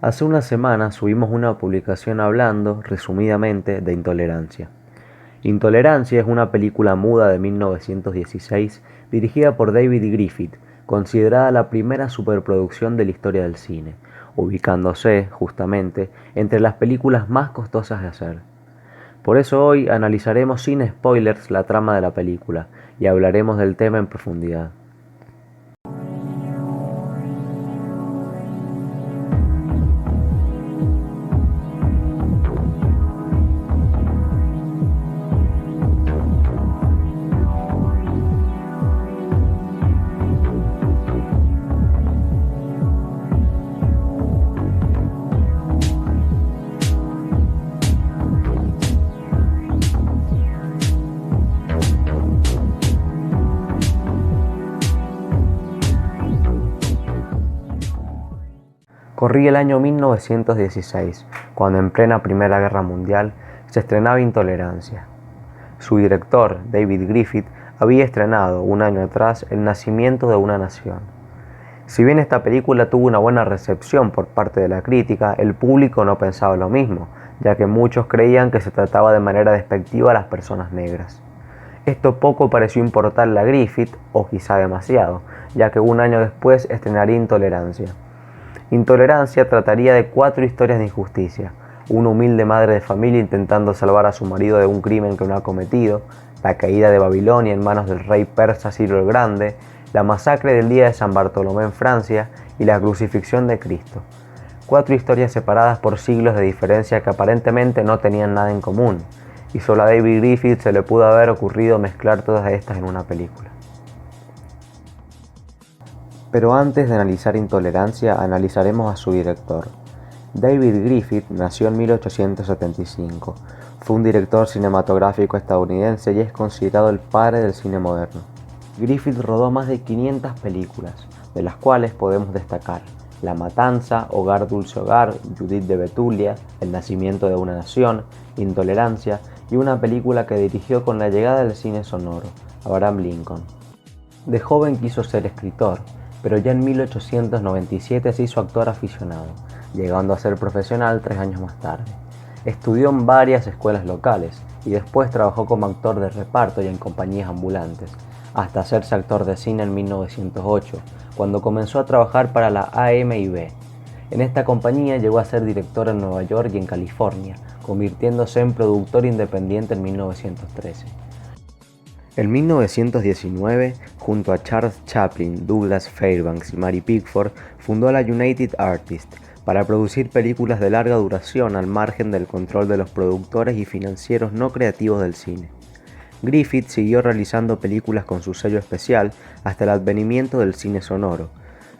Hace una semana subimos una publicación hablando, resumidamente, de Intolerancia. Intolerancia es una película muda de 1916 dirigida por David Griffith, considerada la primera superproducción de la historia del cine, ubicándose, justamente, entre las películas más costosas de hacer. Por eso hoy analizaremos sin spoilers la trama de la película y hablaremos del tema en profundidad. Corría el año 1916, cuando en plena Primera Guerra Mundial se estrenaba Intolerancia. Su director, David Griffith, había estrenado un año atrás El nacimiento de una nación. Si bien esta película tuvo una buena recepción por parte de la crítica, el público no pensaba lo mismo, ya que muchos creían que se trataba de manera despectiva a las personas negras. Esto poco pareció importarle a Griffith, o quizá demasiado, ya que un año después estrenaría Intolerancia. Intolerancia trataría de 4 historias de injusticia: una humilde madre de familia intentando salvar a su marido de un crimen que no ha cometido, la caída de Babilonia en manos del rey persa Ciro el Grande, la masacre del día de San Bartolomé en Francia y la crucifixión de Cristo. 4 historias separadas por siglos de diferencia que aparentemente no tenían nada en común, y solo a David Griffith se le pudo haber ocurrido mezclar todas estas en una película. Pero antes de analizar Intolerancia, analizaremos a su director. David Griffith nació en 1875. Fue un director cinematográfico estadounidense y es considerado el padre del cine moderno. Griffith rodó más de 500 películas, de las cuales podemos destacar La Matanza, Hogar Dulce Hogar, Judith de Betulia, El nacimiento de una nación, Intolerancia y una película que dirigió con la llegada del cine sonoro, Abraham Lincoln. De joven quiso ser escritor, pero ya en 1897 se hizo actor aficionado, llegando a ser profesional 3 años más tarde. Estudió en varias escuelas locales y después trabajó como actor de reparto y en compañías ambulantes, hasta hacerse actor de cine en 1908, cuando comenzó a trabajar para la AMIB. En esta compañía llegó a ser director en Nueva York y en California, convirtiéndose en productor independiente en 1913. En 1919, junto a Charles Chaplin, Douglas Fairbanks y Mary Pickford, fundó la United Artists para producir películas de larga duración al margen del control de los productores y financieros no creativos del cine. Griffith siguió realizando películas con su sello especial hasta el advenimiento del cine sonoro.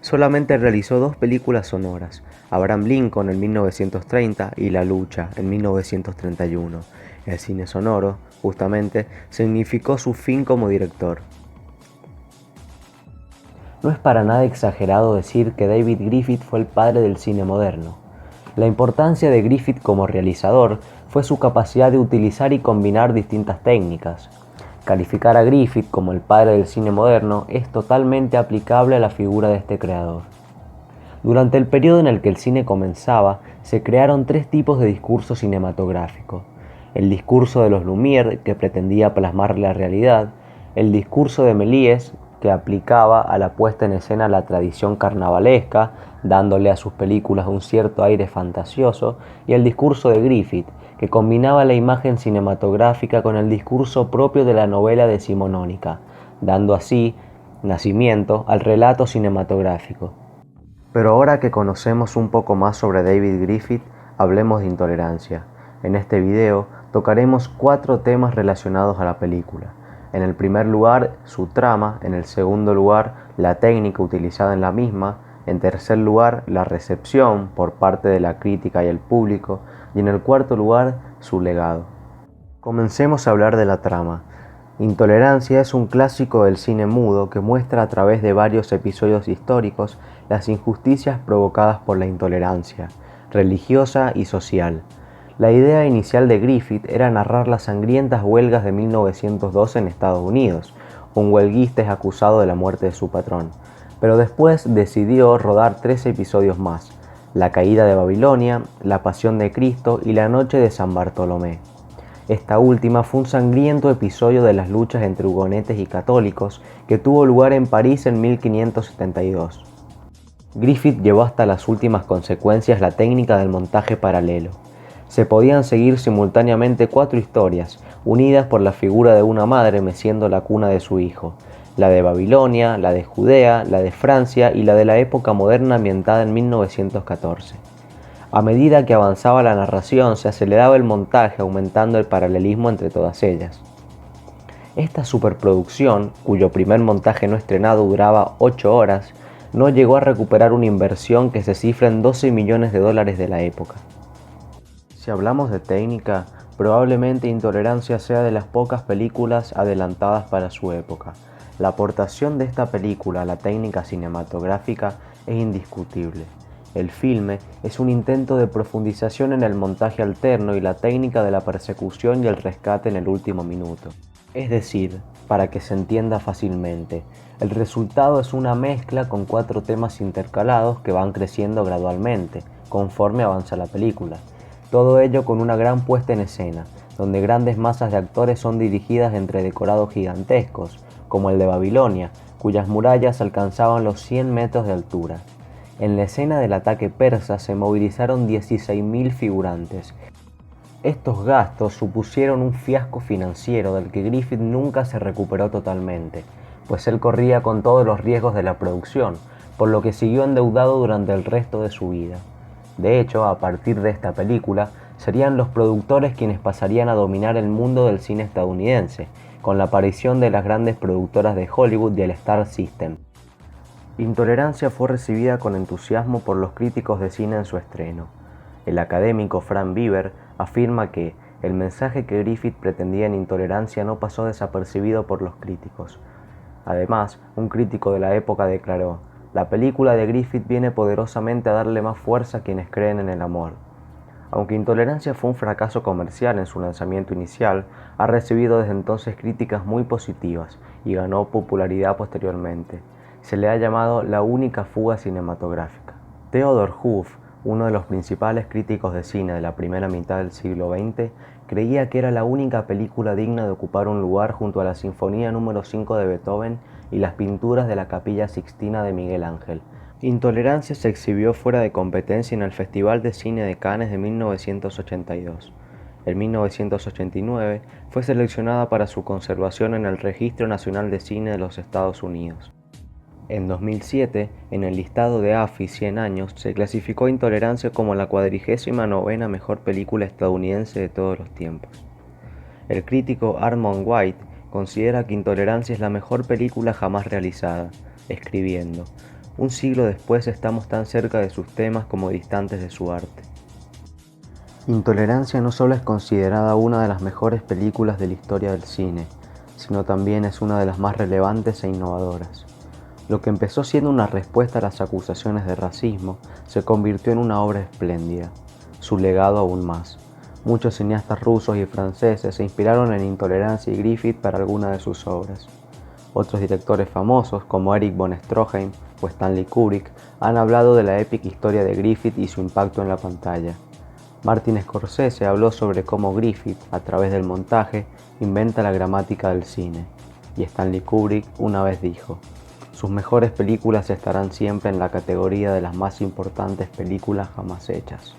Solamente realizó 2 películas sonoras, Abraham Lincoln en 1930 y La Lucha en 1931. El cine sonoro, justamente, significó su fin como director. No es para nada exagerado decir que David Griffith fue el padre del cine moderno. La importancia de Griffith como realizador fue su capacidad de utilizar y combinar distintas técnicas. Calificar a Griffith como el padre del cine moderno es totalmente aplicable a la figura de este creador. Durante el periodo en el que el cine comenzaba, se crearon 3 tipos de discurso cinematográfico: el discurso de los Lumière, que pretendía plasmar la realidad; el discurso de Méliès, que aplicaba a la puesta en escena la tradición carnavalesca, dándole a sus películas un cierto aire fantasioso; y el discurso de Griffith, que combinaba la imagen cinematográfica con el discurso propio de la novela decimonónica, dando así nacimiento al relato cinematográfico. Pero ahora que conocemos un poco más sobre David Griffith, hablemos de Intolerancia. En este video tocaremos 4 temas relacionados a la película. En el primer lugar, su trama; en el segundo lugar, la técnica utilizada en la misma; en tercer lugar, la recepción por parte de la crítica y el público; y en el cuarto lugar, su legado. Comencemos a hablar de la trama. Intolerancia es un clásico del cine mudo que muestra a través de varios episodios históricos las injusticias provocadas por la intolerancia, religiosa y social. La idea inicial de Griffith era narrar las sangrientas huelgas de 1902 en Estados Unidos. Un huelguista es acusado de la muerte de su patrón, pero después decidió rodar 3 episodios más: La caída de Babilonia, la pasión de Cristo y la noche de San Bartolomé. Esta última fue un sangriento episodio de las luchas entre hugonetes y católicos que tuvo lugar en París en 1572. Griffith llevó hasta las últimas consecuencias la técnica del montaje paralelo. Se podían seguir simultáneamente 4 historias, unidas por la figura de una madre meciendo la cuna de su hijo, la de Babilonia, la de Judea, la de Francia y la de la época moderna ambientada en 1914. A medida que avanzaba la narración, se aceleraba el montaje, aumentando el paralelismo entre todas ellas. Esta superproducción, cuyo primer montaje no estrenado duraba 8 horas, no llegó a recuperar una inversión que se cifra en $12 millones de la época. Si hablamos de técnica, probablemente Intolerancia sea de las pocas películas adelantadas para su época. La aportación de esta película a la técnica cinematográfica es indiscutible. El filme es un intento de profundización en el montaje alterno y la técnica de la persecución y el rescate en el último minuto. Es decir, para que se entienda fácilmente, el resultado es una mezcla con 4 temas intercalados que van creciendo gradualmente, conforme avanza la película. Todo ello con una gran puesta en escena, donde grandes masas de actores son dirigidas entre decorados gigantescos, como el de Babilonia, cuyas murallas alcanzaban los 100 metros de altura. En la escena del ataque persa se movilizaron 16.000 figurantes. Estos gastos supusieron un fiasco financiero del que Griffith nunca se recuperó totalmente, pues él corría con todos los riesgos de la producción, por lo que siguió endeudado durante el resto de su vida. De hecho, a partir de esta película, serían los productores quienes pasarían a dominar el mundo del cine estadounidense, con la aparición de las grandes productoras de Hollywood y el Star System. Intolerancia fue recibida con entusiasmo por los críticos de cine en su estreno. El académico Frank Biber afirma que el mensaje que Griffith pretendía en Intolerancia no pasó desapercibido por los críticos. Además, un crítico de la época declaró: "La película de Griffith viene poderosamente a darle más fuerza a quienes creen en el amor". Aunque Intolerancia fue un fracaso comercial en su lanzamiento inicial, ha recibido desde entonces críticas muy positivas y ganó popularidad posteriormente. Se le ha llamado la única fuga cinematográfica. Theodore Hough, uno de los principales críticos de cine de la primera mitad del siglo XX, creía que era la única película digna de ocupar un lugar junto a la Sinfonía número 5 de Beethoven y las pinturas de la Capilla Sixtina de Miguel Ángel. Intolerancia se exhibió fuera de competencia en el Festival de Cine de Cannes de 1982. En 1989 fue seleccionada para su conservación en el Registro Nacional de Cine de los Estados Unidos. En 2007, en el listado de AFI 100 años, se clasificó Intolerancia como la 49ª mejor película estadounidense de todos los tiempos. El crítico Armond White considera que Intolerancia es la mejor película jamás realizada, escribiendo: "Un siglo después estamos tan cerca de sus temas como distantes de su arte". Intolerancia no solo es considerada una de las mejores películas de la historia del cine, sino también es una de las más relevantes e innovadoras. Lo que empezó siendo una respuesta a las acusaciones de racismo se convirtió en una obra espléndida, su legado aún más. Muchos cineastas rusos y franceses se inspiraron en Intolerancia y Griffith para alguna de sus obras. Otros directores famosos, como Erich von Stroheim o Stanley Kubrick, han hablado de la épica historia de Griffith y su impacto en la pantalla. Martin Scorsese habló sobre cómo Griffith, a través del montaje, inventa la gramática del cine. Y Stanley Kubrick una vez dijo: "Sus mejores películas estarán siempre en la categoría de las más importantes películas jamás hechas".